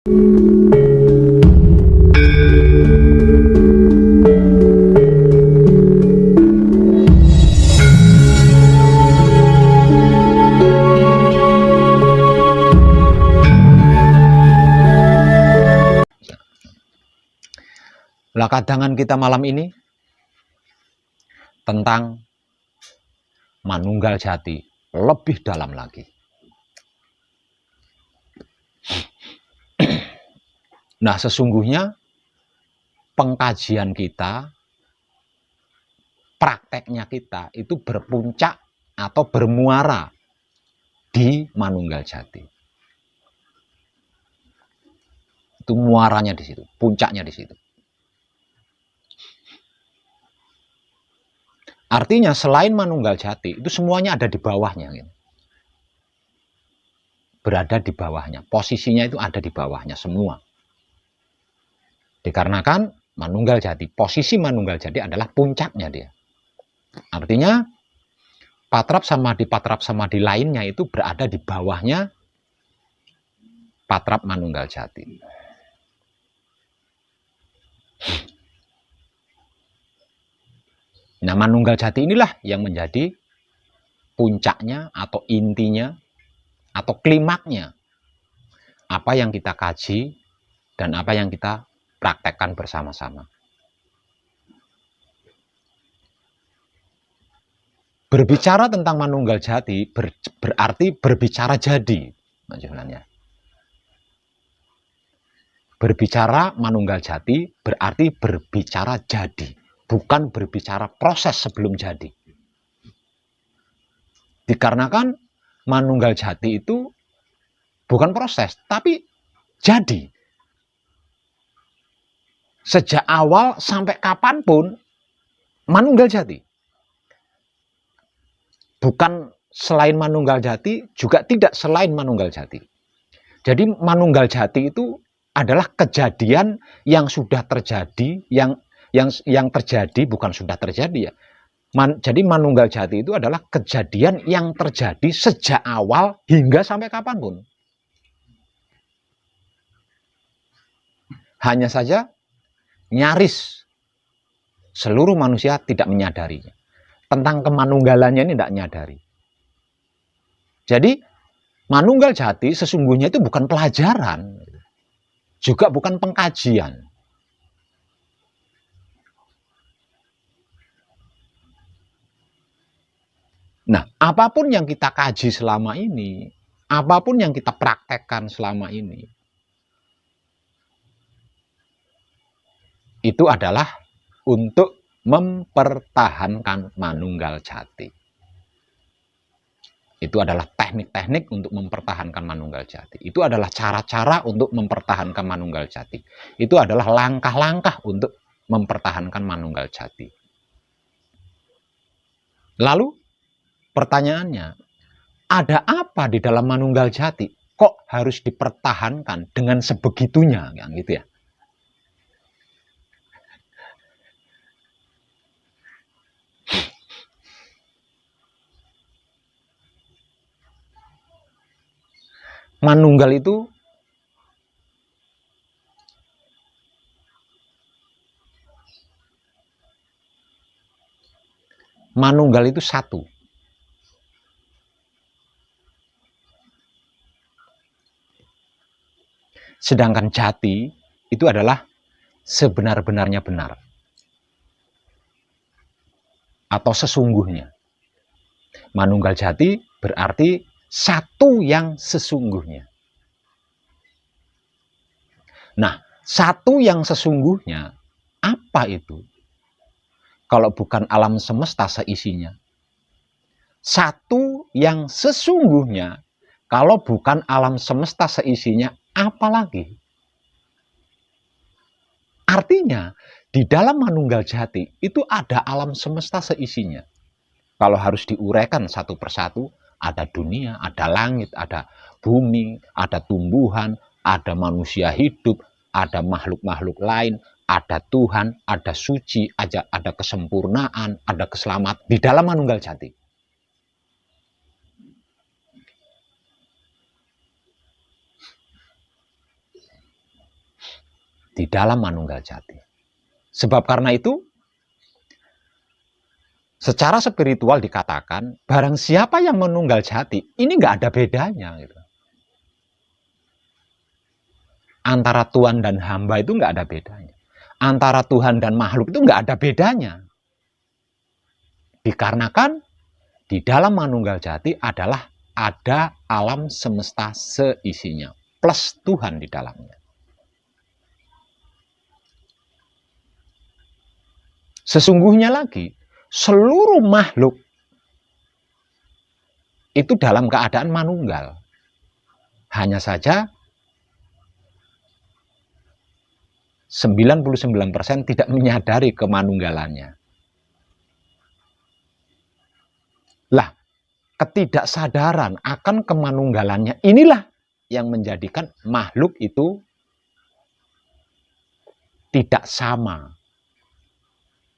Lah kadangan kita malam ini tentang manunggal jati lebih dalam lagi. Nah, sesungguhnya pengkajian kita, prakteknya kita itu berpuncak atau bermuara di manunggal jati. Itu muaranya di situ, puncaknya di situ. Artinya selain manunggal jati itu semuanya ada di bawahnya, gitu. Berada di bawahnya, posisinya itu ada di bawahnya semua. Dikarenakan manunggal jati, posisi manunggal jati adalah puncaknya dia. Artinya patrap samadhi lainnya itu berada di bawahnya patrap manunggal jati. Nah, manunggal jati inilah yang menjadi puncaknya atau intinya atau klimaknya apa yang kita kaji dan apa yang kita praktekkan bersama-sama. Berbicara tentang manunggal jati berarti berbicara jadi, maksudnya. Berbicara manunggal jati berarti berbicara jadi, bukan berbicara proses sebelum jadi. Dikarenakan manunggal jati itu bukan proses, tapi jadi. Sejak awal sampai kapanpun manunggal jati. Bukan selain manunggal jati, juga tidak selain manunggal jati. Jadi manunggal jati itu adalah kejadian yang sudah terjadi, yang terjadi bukan sudah terjadi ya. Jadi manunggal jati itu adalah kejadian yang terjadi sejak awal hingga sampai kapanpun. Hanya saja nyaris seluruh manusia tidak menyadarinya. Tentang kemanunggalannya ini tidak menyadari. Jadi manunggal jati sesungguhnya itu bukan pelajaran, juga bukan pengkajian. Nah, apapun yang kita kaji selama ini, apapun yang kita praktekkan selama ini, itu adalah untuk mempertahankan manunggal jati. Itu adalah teknik-teknik untuk mempertahankan manunggal jati. Itu adalah cara-cara untuk mempertahankan manunggal jati. Itu adalah langkah-langkah untuk mempertahankan manunggal jati. Lalu pertanyaannya, ada apa di dalam manunggal jati? Kok harus dipertahankan dengan sebegitunya, gitu ya? Manunggal itu satu. Sedangkan jati itu adalah sebenar-benarnya benar. Atau sesungguhnya. Manunggal jati berarti satu yang sesungguhnya. Nah, satu yang sesungguhnya apa itu? Kalau bukan alam semesta seisinya. Satu yang sesungguhnya kalau bukan alam semesta seisinya, apa lagi? Artinya, di dalam manunggal jati itu ada alam semesta seisinya. Kalau harus diuraikan satu persatu, ada dunia, ada langit, ada bumi, ada tumbuhan, ada manusia hidup, ada makhluk-makhluk lain, ada Tuhan, ada suci, ada kesempurnaan, ada keselamatan di dalam manunggal jati. di dalam manunggal jati. Sebab karena itu, secara spiritual dikatakan, barang siapa yang menunggal jati, ini nggak ada bedanya. Gitu. Antara Tuhan dan hamba itu nggak ada bedanya. Antara Tuhan dan makhluk itu nggak ada bedanya. Dikarenakan di dalam manunggal jati adalah ada alam semesta seisinya, plus Tuhan di dalamnya. Sesungguhnya lagi, seluruh makhluk itu dalam keadaan manunggal. Hanya saja 99% tidak menyadari kemanunggalannya. Lah, ketidaksadaran akan kemanunggalannya inilah yang menjadikan makhluk itu tidak sama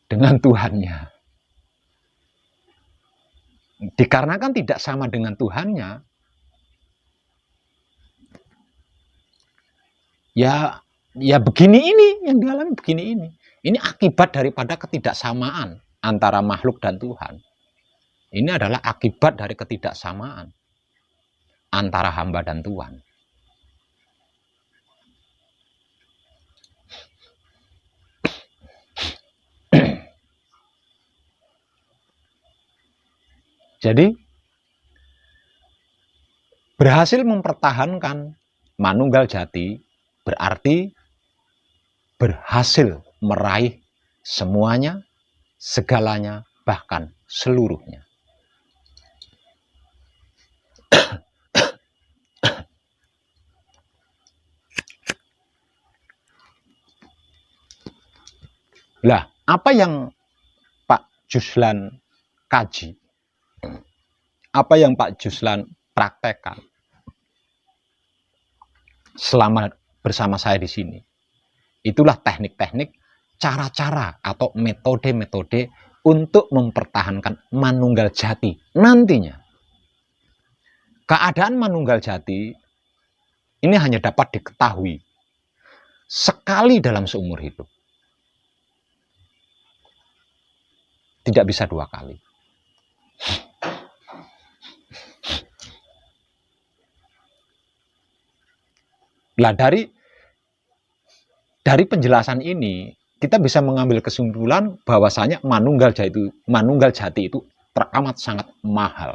dengan Tuhannya. Dikarenakan tidak sama dengan Tuhannya, ya begini ini yang dialami begini ini. Ini akibat daripada ketidaksamaan antara makhluk dan Tuhan. Ini adalah akibat dari ketidaksamaan antara hamba dan Tuhan. Jadi, berhasil mempertahankan manunggal jati berarti berhasil meraih semuanya, segalanya, bahkan seluruhnya. Lah, apa yang Pak Juslan kaji? Apa yang Pak Juslan praktekkan selama bersama saya di sini? Itulah teknik-teknik, cara-cara atau metode-metode untuk mempertahankan manunggal jati nantinya. Keadaan manunggal jati ini hanya dapat diketahui sekali dalam seumur hidup. Tidak bisa 2 kali. Lah dari penjelasan ini kita bisa mengambil kesimpulan bahwasanya manunggal jati itu teramat sangat mahal.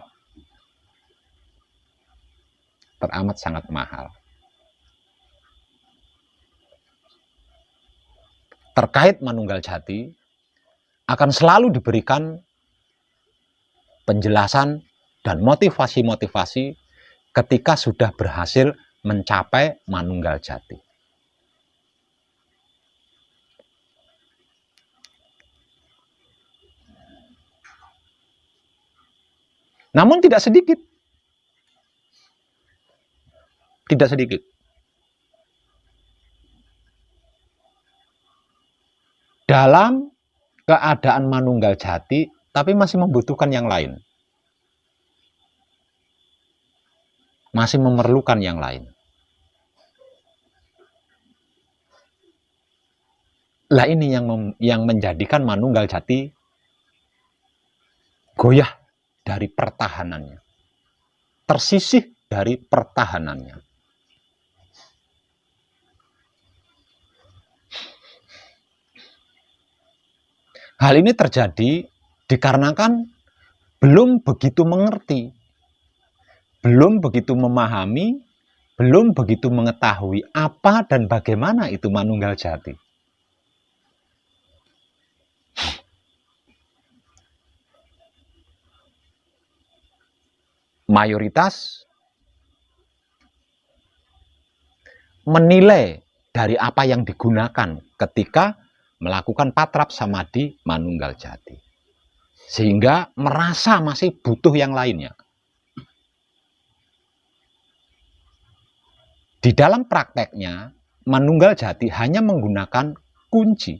Teramat sangat mahal. Terkait manunggal jati akan selalu diberikan penjelasan dan motivasi-motivasi ketika sudah berhasil mencapai manunggal jati. Namun tidak sedikit. Tidak sedikit. Dalam keadaan manunggal jati, tapi masih membutuhkan yang lain. Masih memerlukan yang lain. Lah ini yang menjadikan manunggal jati goyah dari pertahanannya. Tersisih dari pertahanannya. Hal ini terjadi dikarenakan belum begitu mengerti, belum begitu memahami, belum begitu mengetahui apa dan bagaimana itu manunggal jati. Mayoritas menilai dari apa yang digunakan ketika melakukan patrap samadhi manunggal jati, sehingga merasa masih butuh yang lainnya. Di dalam prakteknya, manunggal jati hanya menggunakan kunci,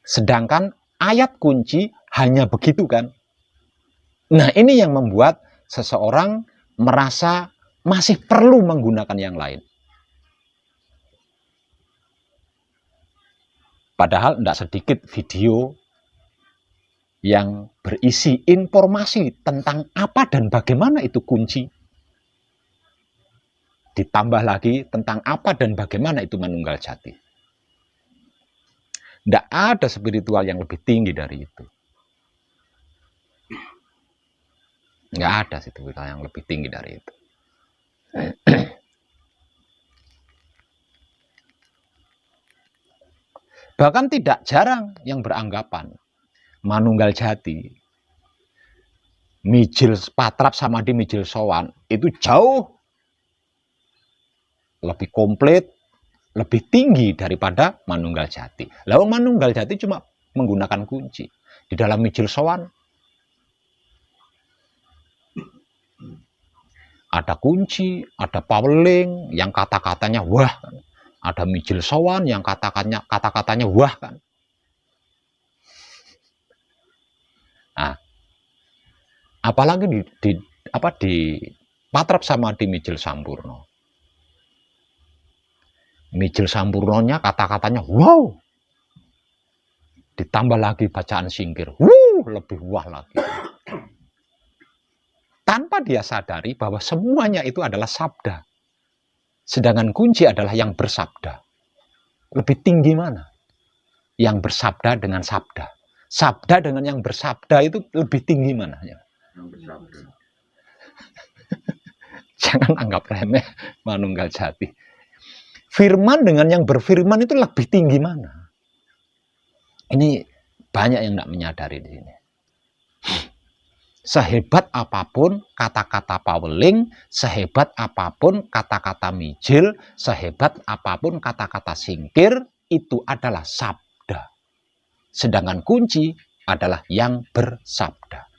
sedangkan ayat kunci hanya begitu kan. Nah, ini yang membuat seseorang merasa masih perlu menggunakan yang lain. Padahal tidak sedikit video yang berisi informasi tentang apa dan bagaimana itu kunci. Ditambah lagi tentang apa dan bagaimana itu manunggal jati. Tidak ada spiritual yang lebih tinggi dari itu. Nggak ada spiritual yang lebih tinggi dari itu. Bahkan tidak jarang yang beranggapan manunggal jati, mijil patrap samadhi mijil sowan itu jauh lebih komplit, lebih tinggi daripada manunggal jati. Lalu manunggal jati cuma menggunakan kunci. Di dalam mijil sowan ada kunci, ada paweling yang kata-katanya wah, ada mijil sowan yang kata-katanya wah kan. Nah, apalagi di patrap samadhi mijil sampurno. Mijil sampurnonya kata-katanya wow. Ditambah lagi bacaan singkir. Lebih wah lagi. Tanpa dia sadari bahwa semuanya itu adalah sabda. Sedangkan kunci adalah yang bersabda. Lebih tinggi mana? Yang bersabda dengan sabda. Sabda dengan yang bersabda itu lebih tinggi mana? Yang bersabda. Jangan anggap remeh manunggal jati. Firman dengan yang berfirman itu lebih tinggi mana? Ini banyak yang tidak menyadari di sini. Sehebat apapun kata-kata paweling, sehebat apapun kata-kata mijil, sehebat apapun kata-kata singkir, itu adalah sabda. Sedangkan kunci adalah yang bersabda.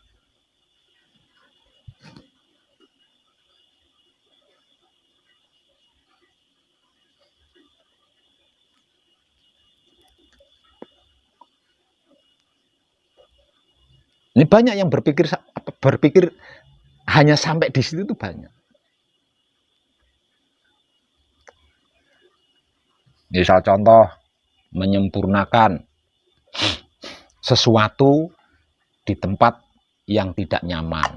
Ini banyak yang berpikir hanya sampai di situ itu banyak. Misal contoh, menyempurnakan sesuatu di tempat yang tidak nyaman.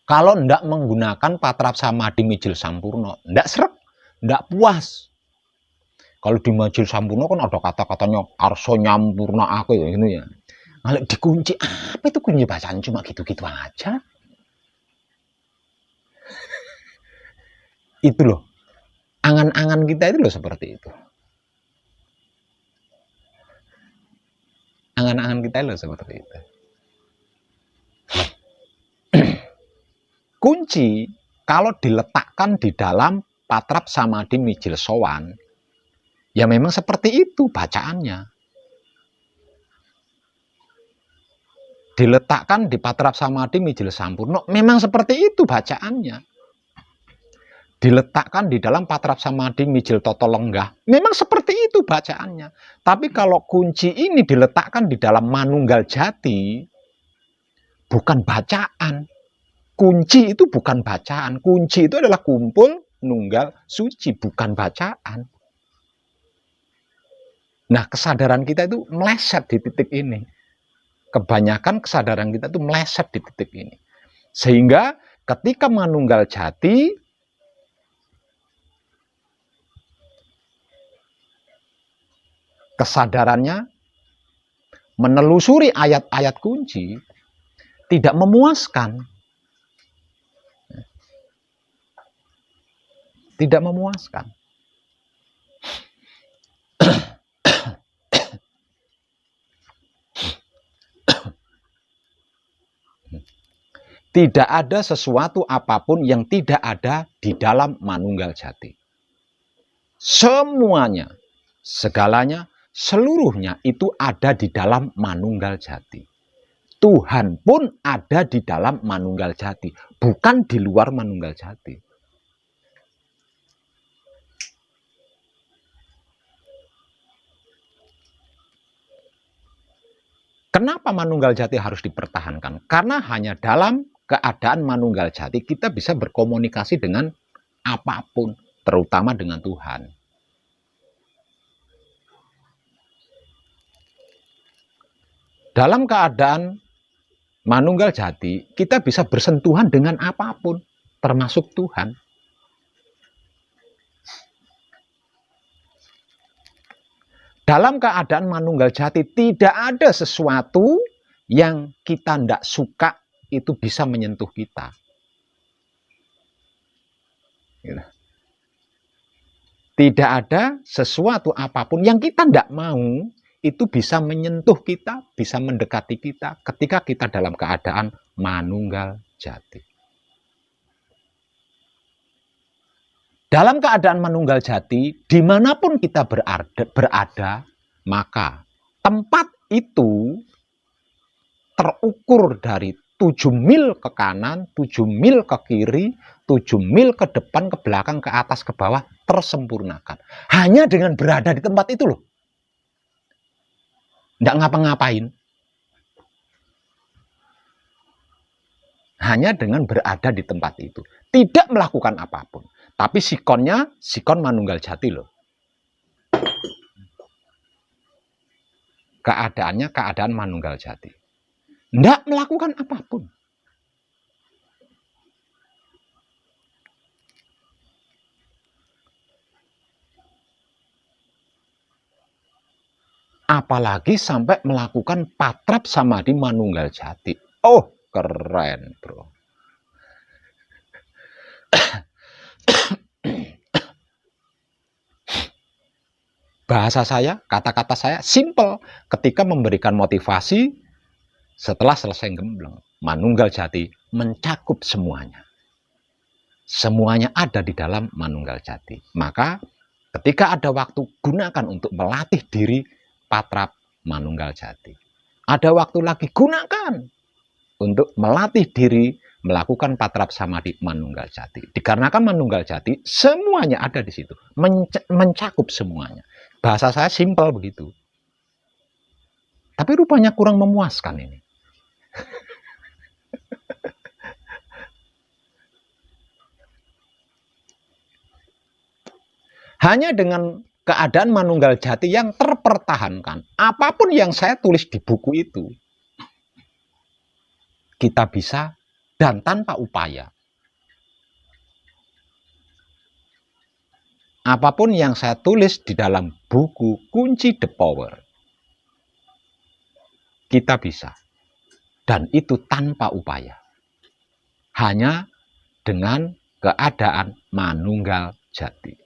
Kalau tidak menggunakan patrap samadhi mijil sampurno, tidak srek, tidak puas. Kalau di mijil sampurno kan ada kata-katanya arso nyampurna aku ya ini ya. Kalau dikunci apa itu kunci bacaan cuma gitu-gitu aja. Itu loh. Angan-angan kita itu loh seperti itu. Angan-angan kita loh seperti itu. Kunci kalau diletakkan di dalam patrap samadhi mijil sowan, ya memang seperti itu bacaannya. Diletakkan di patrap samadhi mijil sampurno, memang seperti itu bacaannya. Diletakkan di dalam patrap samadhi mijil toto lenggah, memang seperti itu bacaannya. Tapi kalau kunci ini diletakkan di dalam manunggal jati, bukan bacaan. Kunci itu bukan bacaan. Kunci itu adalah kumpul nunggal suci, bukan bacaan. Nah, kesadaran kita itu meleset di titik ini. Kebanyakan kesadaran kita itu meleset di titik ini. Sehingga ketika manunggal jati, kesadarannya menelusuri ayat-ayat kunci tidak memuaskan. Tidak memuaskan. Tidak ada sesuatu apapun yang tidak ada di dalam manunggal jati. Semuanya, segalanya, seluruhnya itu ada di dalam manunggal jati. Tuhan pun ada di dalam manunggal jati, bukan di luar manunggal jati. Kenapa manunggal jati harus dipertahankan? Karena hanya dalam keadaan manunggal jati, kita bisa berkomunikasi dengan apapun, terutama dengan Tuhan. Dalam keadaan manunggal jati, kita bisa bersentuhan dengan apapun, termasuk Tuhan. Dalam keadaan manunggal jati, tidak ada sesuatu yang kita tidak suka itu bisa menyentuh kita. Tidak ada sesuatu apapun yang kita tidak mau itu bisa menyentuh kita, bisa mendekati kita ketika kita dalam keadaan manunggal jati. Dalam keadaan manunggal jati, dimanapun kita berada, maka tempat itu terukur dari 7 mil ke kanan, 7 mil ke kiri, 7 mil ke depan, ke belakang, ke atas, ke bawah, tersempurnakan. Hanya dengan berada di tempat itu loh. Nggak ngapa-ngapain. Hanya dengan berada di tempat itu. Tidak melakukan apapun. Tapi sikonnya, sikon manunggal jati loh. Keadaannya keadaan manunggal jati. Nggak melakukan apapun. Apalagi sampai melakukan patrap samadhi manunggal jati. Oh, keren, bro. Bahasa saya, kata-kata saya simple ketika memberikan motivasi setelah selesai gembleng. Manunggal jati mencakup semuanya. Semuanya ada di dalam manunggal jati. Maka ketika ada waktu, gunakan untuk melatih diri patrap manunggal jati. Ada waktu lagi, gunakan untuk melatih diri melakukan patrap samadhi manunggal jati. Dikarenakan manunggal jati semuanya ada di situ, mencakup semuanya. Bahasa saya simpel begitu. Tapi rupanya kurang memuaskan ini. Hanya dengan keadaan manunggal jati yang terpertahankan, apapun yang saya tulis di buku itu, kita bisa dan tanpa upaya. Apapun yang saya tulis di dalam buku Kunci The Power, kita bisa. Dan itu tanpa upaya. Hanya dengan keadaan manunggal jati.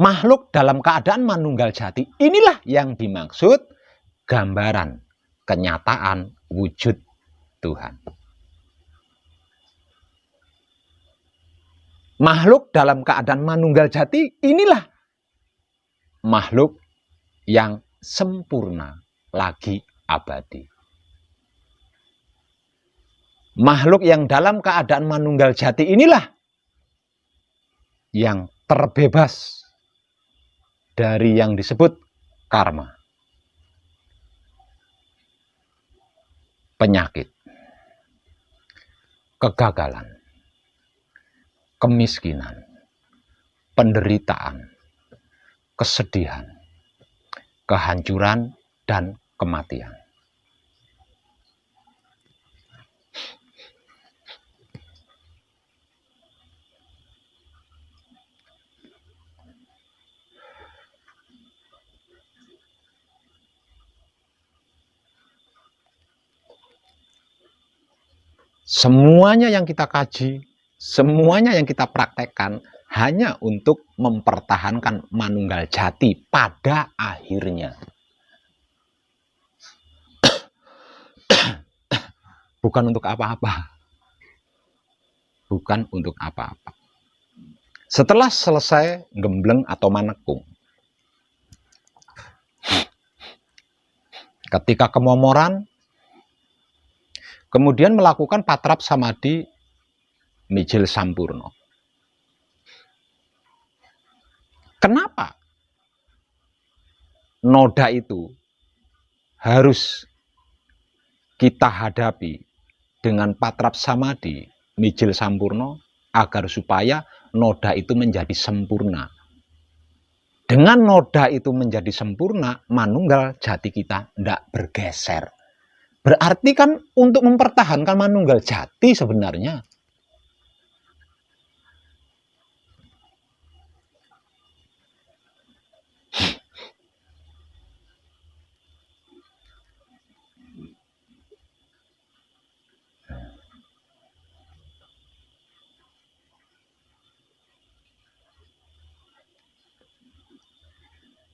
Makhluk dalam keadaan manunggal jati, inilah yang dimaksud gambaran kenyataan wujud Tuhan. Makhluk dalam keadaan manunggal jati, inilah makhluk yang sempurna lagi abadi. Makhluk yang dalam keadaan manunggal jati inilah yang terbebas dari yang disebut karma, penyakit, kegagalan, kemiskinan, penderitaan, kesedihan, kehancuran, dan kematian. Semuanya yang kita kaji, semuanya yang kita praktekkan hanya untuk mempertahankan manunggal jati pada akhirnya. Bukan untuk apa-apa. Bukan untuk apa-apa. Setelah selesai gembleng atau manekung, ketika kemomoran, kemudian melakukan patrap samadhi mijil sampurno. Kenapa noda itu harus kita hadapi dengan patrap samadhi, mijil sampurno, agar supaya noda itu menjadi sempurna. Dengan noda itu menjadi sempurna, manunggal jati kita tidak bergeser. Berarti kan untuk mempertahankan manunggal jati sebenarnya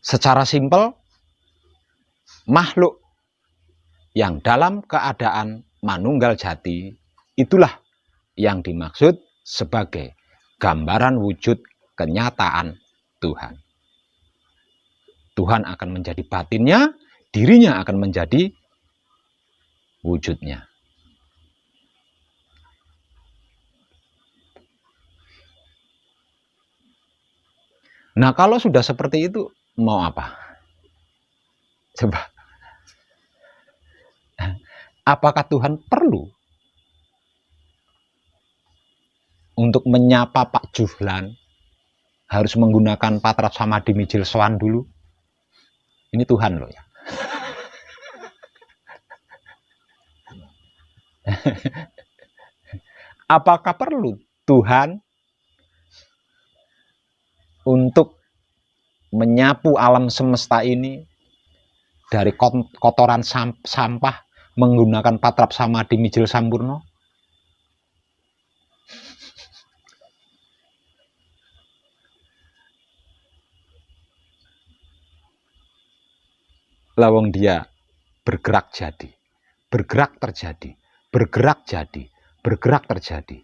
secara simpel, makhluk yang dalam keadaan manunggal jati itulah yang dimaksud sebagai gambaran wujud kenyataan Tuhan. Tuhan akan menjadi batinnya, dirinya akan menjadi wujudnya. Nah, kalau sudah seperti itu, mau apa? Coba. Apakah Tuhan perlu untuk menyapa Pak Juhlan harus menggunakan patrap samadhi mijil sowan dulu? Ini Tuhan loh ya. Apakah perlu Tuhan untuk menyapu alam semesta ini dari kotoran sampah menggunakan patrap samadhi mijil sampurno? Lawang dia bergerak jadi, bergerak terjadi, bergerak jadi, bergerak terjadi.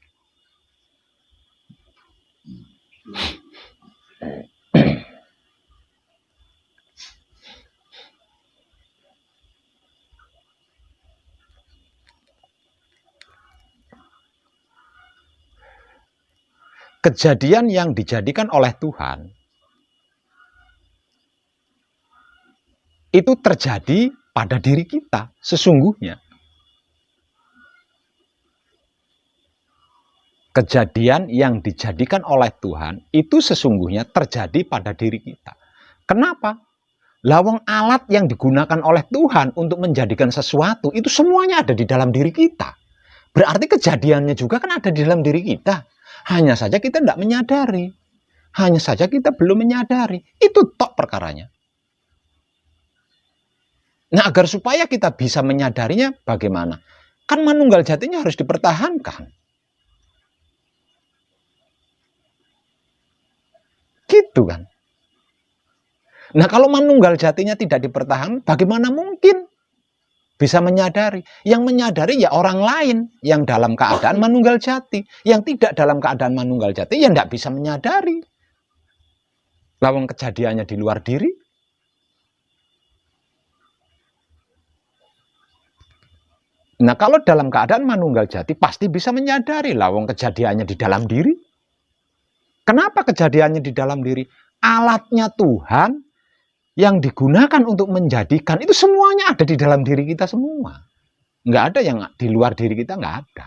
Kejadian yang dijadikan oleh Tuhan itu terjadi pada diri kita sesungguhnya. Kejadian yang dijadikan oleh Tuhan itu sesungguhnya terjadi pada diri kita. Kenapa? Lawang alat yang digunakan oleh Tuhan untuk menjadikan sesuatu itu semuanya ada di dalam diri kita. Berarti kejadiannya juga kan ada di dalam diri kita. Hanya saja kita tidak menyadari. Hanya saja kita belum menyadari. Itu tok perkaranya. Nah, agar supaya kita bisa menyadarinya bagaimana? Kan manunggal jatinya harus dipertahankan. Gitu kan. Nah, kalau manunggal jatinya tidak dipertahankan, bagaimana mungkin bisa menyadari? Yang menyadari ya orang lain yang dalam keadaan manunggal jati. Yang tidak dalam keadaan manunggal jati ya tidak bisa menyadari. Lawang kejadiannya di luar diri. Nah, kalau dalam keadaan manunggal jati pasti bisa menyadari lawang kejadiannya di dalam diri. Kenapa kejadiannya di dalam diri? Alatnya Tuhan yang digunakan untuk menjadikan itu semuanya ada di dalam diri kita semua. Nggak ada yang di luar diri kita, nggak ada.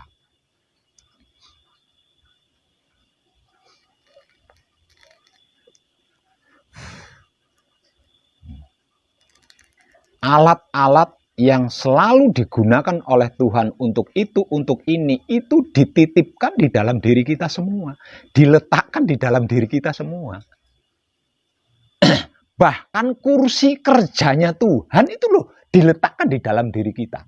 Alat-alat yang selalu digunakan oleh Tuhan untuk itu, untuk ini, itu dititipkan di dalam diri kita semua. Diletakkan di dalam diri kita semua. Bahkan kursi kerjanya Tuhan itu loh diletakkan di dalam diri kita.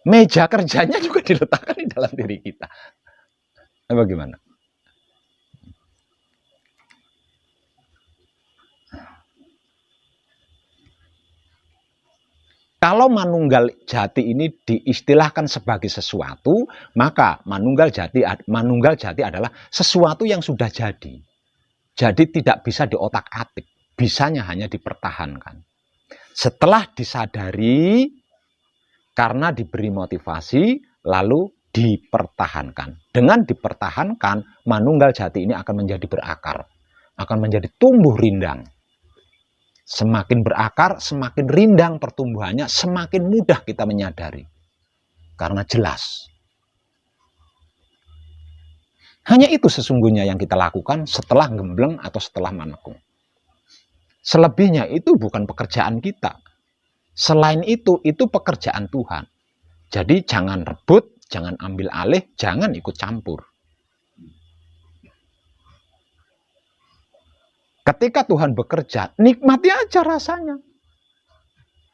Meja kerjanya juga diletakkan di dalam diri kita. Bagaimana? Kalau manunggal jati ini diistilahkan sebagai sesuatu, maka manunggal jati adalah sesuatu yang sudah jadi. Jadi tidak bisa diotak-atik, bisanya hanya dipertahankan. Setelah disadari, karena diberi motivasi, lalu dipertahankan. Dengan dipertahankan, manunggal jati ini akan menjadi berakar, akan menjadi tumbuh rindang. Semakin berakar, semakin rindang pertumbuhannya, semakin mudah kita menyadari. Karena jelas. Hanya itu sesungguhnya yang kita lakukan setelah gembleng atau setelah manekung. Selebihnya itu bukan pekerjaan kita. Selain itu pekerjaan Tuhan. Jadi jangan rebut, jangan ambil alih, jangan ikut campur. Ketika Tuhan bekerja, nikmati aja rasanya.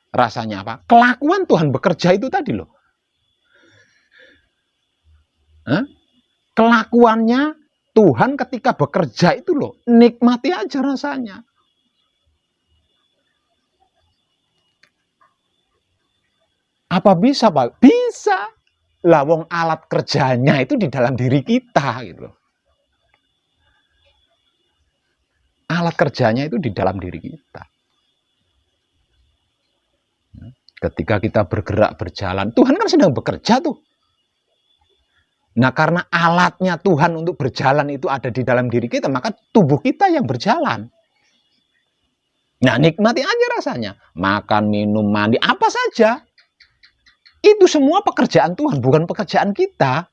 Rasanya apa? Kelakuan Tuhan bekerja itu tadi loh. Kelakuannya Tuhan ketika bekerja itu loh. Nikmati aja rasanya. Apa bisa, Pak? Bisa. Lah wong alat kerjanya itu di dalam diri kita gitu. Alat kerjanya itu di dalam diri kita. Ketika kita bergerak, berjalan, Tuhan kan sedang bekerja tuh. Nah, karena alatnya Tuhan untuk berjalan itu ada di dalam diri kita, maka tubuh kita yang berjalan. Nah, nikmati aja rasanya. Makan, minum, mandi, apa saja. Itu semua pekerjaan Tuhan, bukan pekerjaan kita.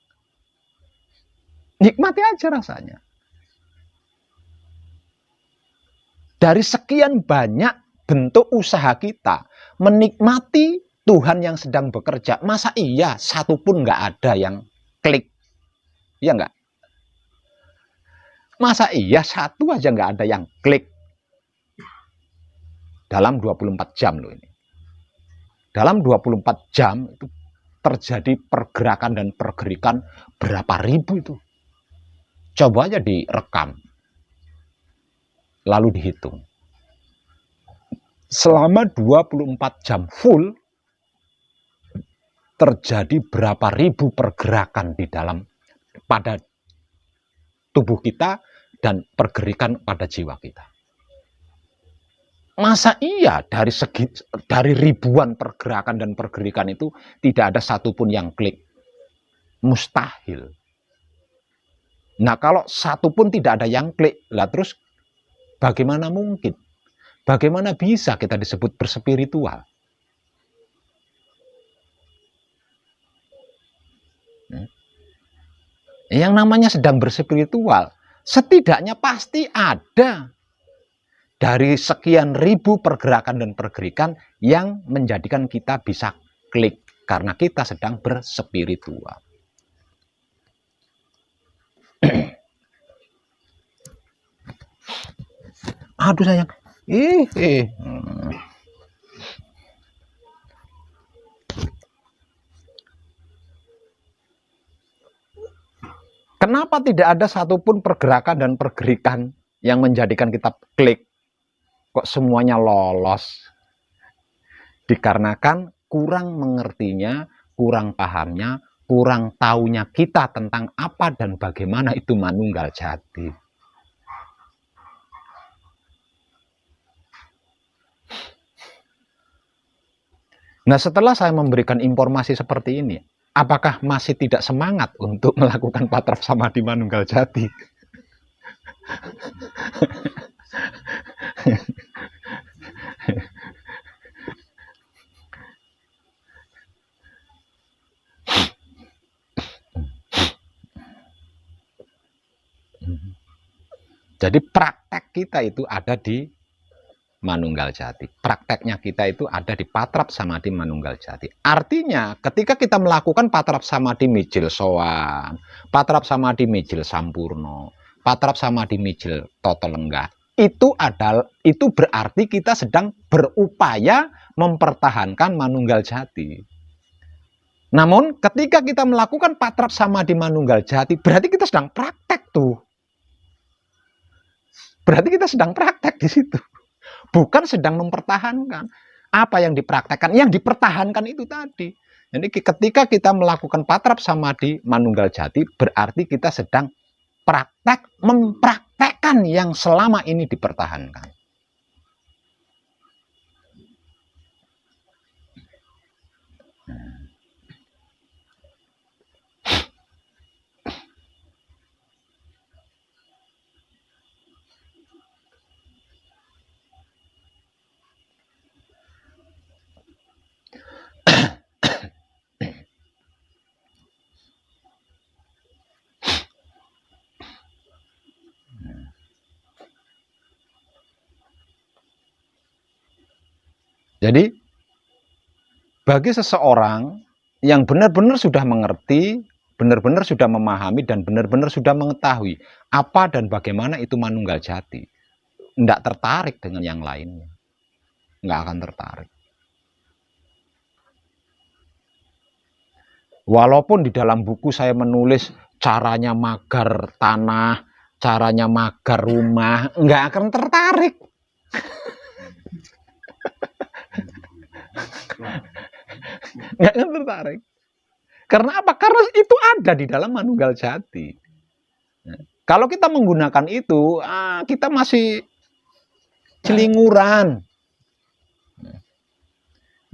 Nikmati aja rasanya. Dari sekian banyak bentuk usaha kita, menikmati Tuhan yang sedang bekerja, masa iya satu pun nggak ada yang klik? Iya nggak? Masa iya satu aja nggak ada yang klik? Dalam 24 jam loh ini. Dalam 24 jam itu terjadi pergerakan dan pergerikan berapa ribu itu. Coba aja direkam. Lalu dihitung. Selama 24 jam full terjadi berapa ribu pergerakan di dalam pada tubuh kita dan pergerikan pada jiwa kita. Masa iya dari ribuan pergerakan dan pergerikan itu tidak ada satupun yang klik? Mustahil. Nah, kalau satupun tidak ada yang klik, lah terus bagaimana mungkin? Bagaimana bisa kita disebut berspiritual? Yang namanya sedang berspiritual, setidaknya pasti ada dari sekian ribu pergerakan dan pergerikan yang menjadikan kita bisa klik karena kita sedang berspiritual. Aduh sayang. Kenapa tidak ada satupun pergerakan dan pergerikan yang menjadikan kita klik? Kok semuanya lolos? Dikarenakan kurang mengertinya, kurang pahamnya, kurang taunya kita tentang apa dan bagaimana itu manunggal jati. Nah, setelah saya memberikan informasi seperti ini, apakah masih tidak semangat untuk melakukan patrap samadhi manunggal jati? Jadi praktek kita itu ada di manunggal jati. Prakteknya kita itu ada di patrap samadhi manunggal jati. Artinya ketika kita melakukan patrap samadhi mijil sowan, patrap samadhi mijil sampurno, patrap samadhi mijil toto lenggah, itu berarti kita sedang berupaya mempertahankan manunggal jati. Namun ketika kita melakukan patrap samadhi manunggal jati, berarti kita sedang praktek tuh. Berarti kita sedang praktek di situ. Bukan sedang mempertahankan. Apa yang dipraktekkan? Yang dipertahankan itu tadi. Jadi ketika kita melakukan patrap samadhi manunggal jati, berarti kita sedang mempraktekkan yang selama ini dipertahankan. Jadi bagi seseorang yang benar-benar sudah mengerti, benar-benar sudah memahami, dan benar-benar sudah mengetahui apa dan bagaimana itu manunggal jati, tidak tertarik dengan yang lainnya, nggak akan tertarik. Walaupun di dalam buku saya menulis caranya magar tanah, caranya magar rumah, nggak akan tertarik. Nggak akan tertarik. Karena apa? Karena itu ada di dalam manunggal jati. Kalau kita menggunakan itu, kita masih celinguran.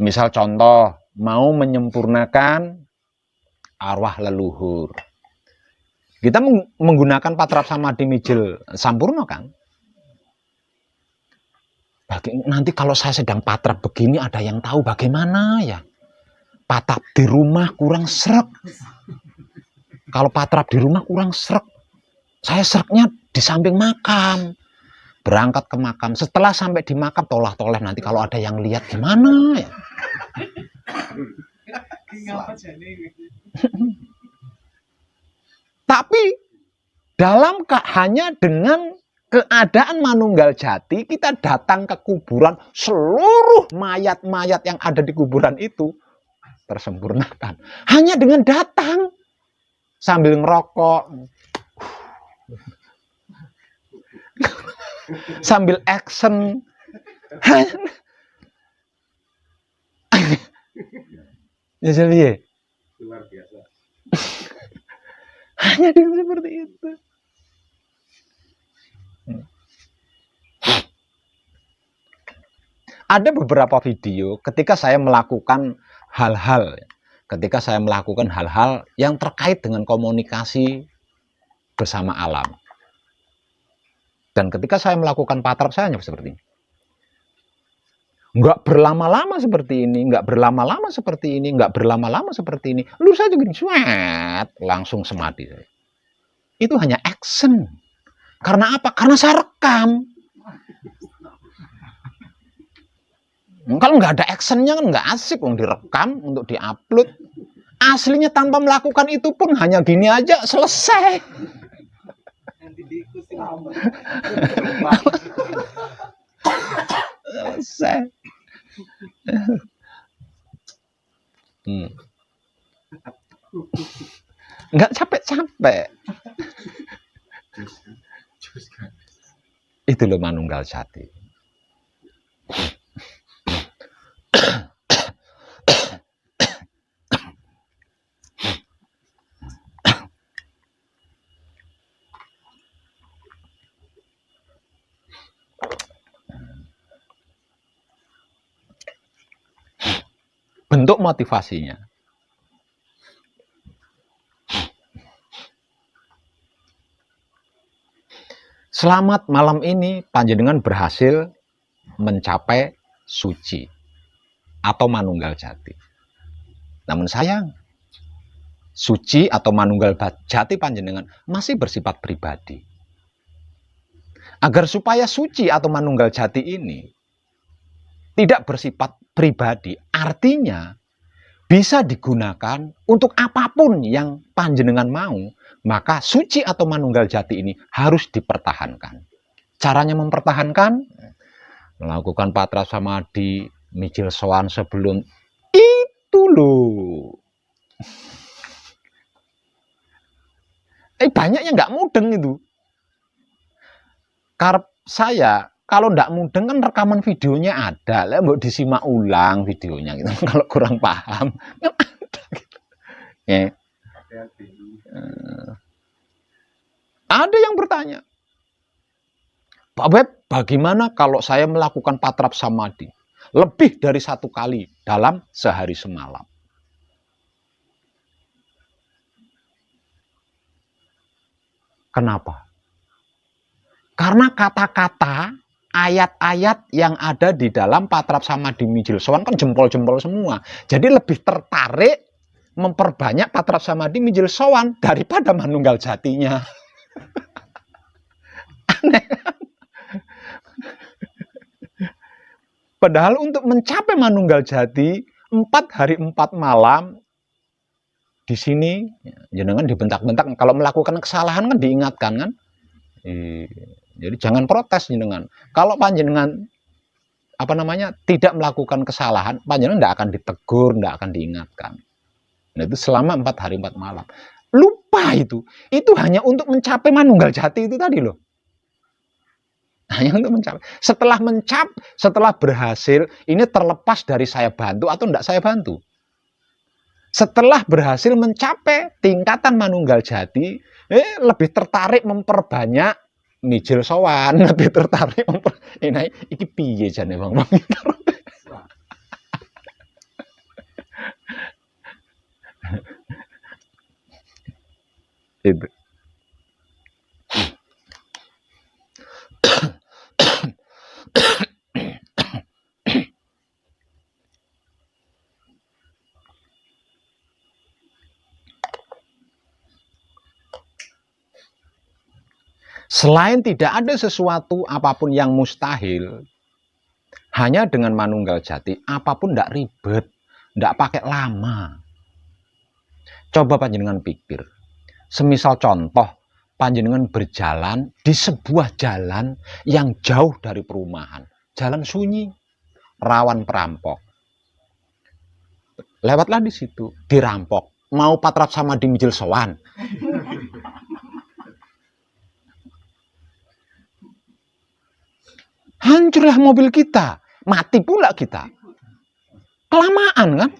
Misal contoh, mau menyempurnakan arwah leluhur. Kita menggunakan patrap samadhi mijil sampurna kan? Nanti kalau saya sedang patrap begini, ada yang tahu bagaimana ya? Patrap di rumah kurang srek. Kalau patrap di rumah kurang srek. Saya sreknya di samping makam. Berangkat ke makam. Setelah sampai di makam, tolah-toleh nanti kalau ada yang lihat gimana ya? Tapi hanya dengan keadaan manunggal jati, kita datang ke kuburan, seluruh mayat-mayat yang ada di kuburan itu tersempurnakan. Hanya dengan datang sambil ngerokok, sambil action. Ya jadi luar biasa. Hanya dengan seperti itu. Ada beberapa video ketika saya melakukan hal-hal yang terkait dengan komunikasi bersama alam. Dan ketika saya melakukan patrap, saya hanya seperti ini. Nggak berlama-lama seperti ini, nggak berlama-lama seperti ini, nggak berlama-lama seperti ini. Lalu saya juga cuet, langsung samadhi. Itu hanya action. Karena apa? Karena saya rekam. Kalau nggak ada actionnya kan nggak asik, direkam untuk diupload. Aslinya tanpa melakukan itu pun hanya gini aja selesai. Selesai. Nggak capek-capek. Itu loh manunggal jati. Bentuk motivasinya. Selamat malam ini panjenengan berhasil mencapai suci atau manunggal jati. Namun sayang, suci atau manunggal jati panjenengan masih bersifat pribadi. Agar supaya suci atau manunggal jati ini tidak bersifat pribadi, artinya bisa digunakan untuk apapun yang panjenengan mau, maka suci atau manunggal jati ini harus dipertahankan. Caranya mempertahankan, melakukan patra samadhi, mijil sowan sebelum itu loh. Banyak yang nggak mudeng itu. Karep saya kalau nggak mudeng kan rekaman videonya ada, lah mau disimak ulang videonya gitu. Kalau kurang paham kan ada gitu. Ya. Ada yang bertanya, Pak Web, bagaimana kalau saya melakukan patrap samadhi lebih dari 1 kali dalam sehari semalam? Kenapa? Karena kata-kata, ayat-ayat yang ada di dalam patrap samadhi mijil sowan kan jempol-jempol semua. Jadi lebih tertarik memperbanyak patrap samadhi mijil sowan daripada manunggal jatinya. Aneh. Padahal untuk mencapai manunggal jati 4 hari 4 malam di sini jenengan dibentak-bentak, kalau melakukan kesalahan kan diingatkan kan. Jadi jangan protes jenengan. Kalau panjenengan tidak melakukan kesalahan, panjenengan tidak akan ditegur, tidak akan diingatkan. Nah, itu selama 4 hari 4 malam. Lupa itu hanya untuk mencapai manunggal jati itu tadi loh. Hanya untuk mencapai. Setelah berhasil, ini terlepas dari saya bantu atau tidak saya bantu. Setelah berhasil mencapai tingkatan manunggal jati, lebih tertarik memperbanyak mijil sowan, lebih tertarik iki piye jane Bang. Itu. Selain tidak ada sesuatu apapun yang mustahil, hanya dengan manunggal jati, apapun tidak ribet, tidak pakai lama. Coba panjenengan pikir, semisal contoh, panjenengan berjalan di sebuah jalan yang jauh dari perumahan, jalan sunyi, rawan perampok. Lewatlah di situ, dirampok, mau patrap sama di mijil sowan. Hancurlah mobil kita, mati pula kita. Kelamaan kan?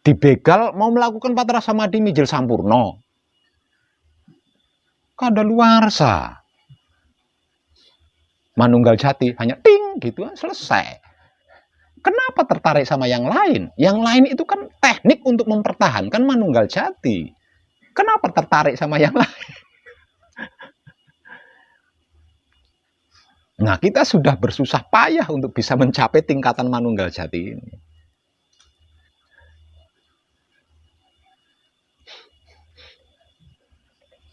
Dibegal mau melakukan patra samadhi mijil sampurno. Kadaluarsa. Manunggal jati hanya ting gitu selesai. Kenapa tertarik sama yang lain? Yang lain itu kan teknik untuk mempertahankan manunggal jati. Kenapa tertarik sama yang lain? Nah, kita sudah bersusah payah untuk bisa mencapai tingkatan manunggal jati ini.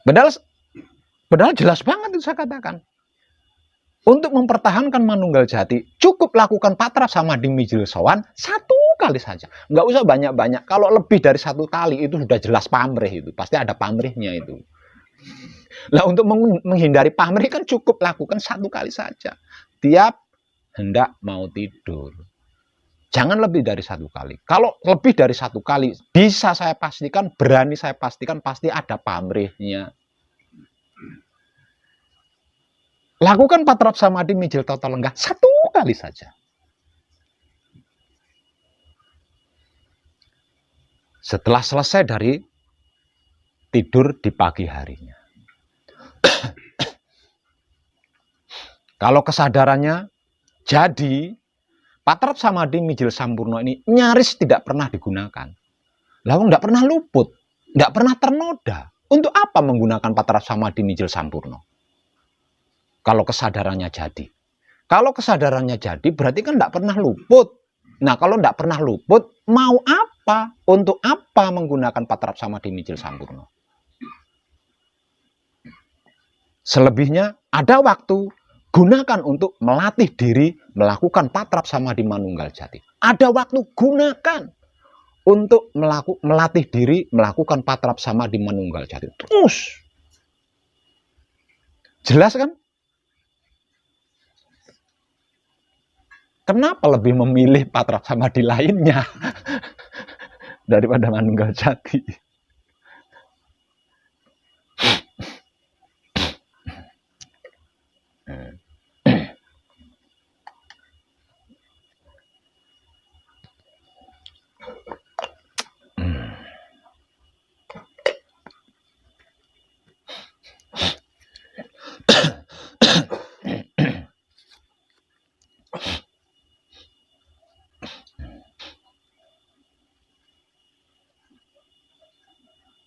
Padahal jelas banget itu saya katakan. Untuk mempertahankan manunggal jati, cukup lakukan patra samadhi mijil sowan 1 kali saja. Nggak usah banyak-banyak. Kalau lebih dari 1 kali itu sudah jelas pamrih itu. Pasti ada pamrihnya itu. Lah untuk menghindari pamrih kan cukup lakukan 1 kali saja. Tiap hendak mau tidur. Jangan lebih dari 1 kali. Kalau lebih dari 1 kali, bisa saya pastikan, berani saya pastikan pasti ada pamrihnya. Lakukan patrap samadhi mijil tata lenggah 1 kali saja. Setelah selesai dari tidur di pagi harinya. Kalau kesadarannya jadi, patrap samadhi mijil sampurno ini nyaris tidak pernah digunakan. Lalu tidak pernah luput, tidak pernah ternoda. Untuk apa menggunakan patrap samadhi mijil sampurno? Kalau kesadarannya jadi. Kalau kesadarannya jadi berarti kan tidak pernah luput. Nah kalau tidak pernah luput, mau apa? Untuk apa menggunakan patrap samadhi mijil sampurno? Selebihnya ada waktu, gunakan untuk melatih diri melakukan patrap samadhi manunggal jati. Ada waktu, gunakan untuk melatih diri melakukan patrap samadhi manunggal jati. Terus. Jelas kan? Kenapa lebih memilih patrap samadhi lainnya daripada manunggal jati?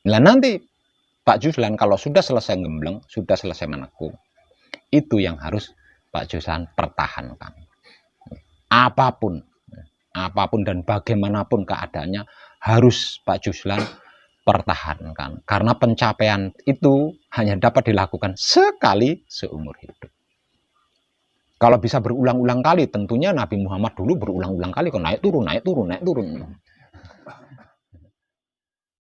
Nah nanti Pak Juslan kalau sudah selesai gembleng, sudah selesai menekuk, itu yang harus Pak Juslan pertahankan. Apapun dan bagaimanapun keadaannya harus Pak Juslan pertahankan. Karena pencapaian itu hanya dapat dilakukan sekali seumur hidup. Kalau bisa berulang-ulang kali, tentunya Nabi Muhammad dulu berulang-ulang kali kok naik turun, naik turun, naik turun.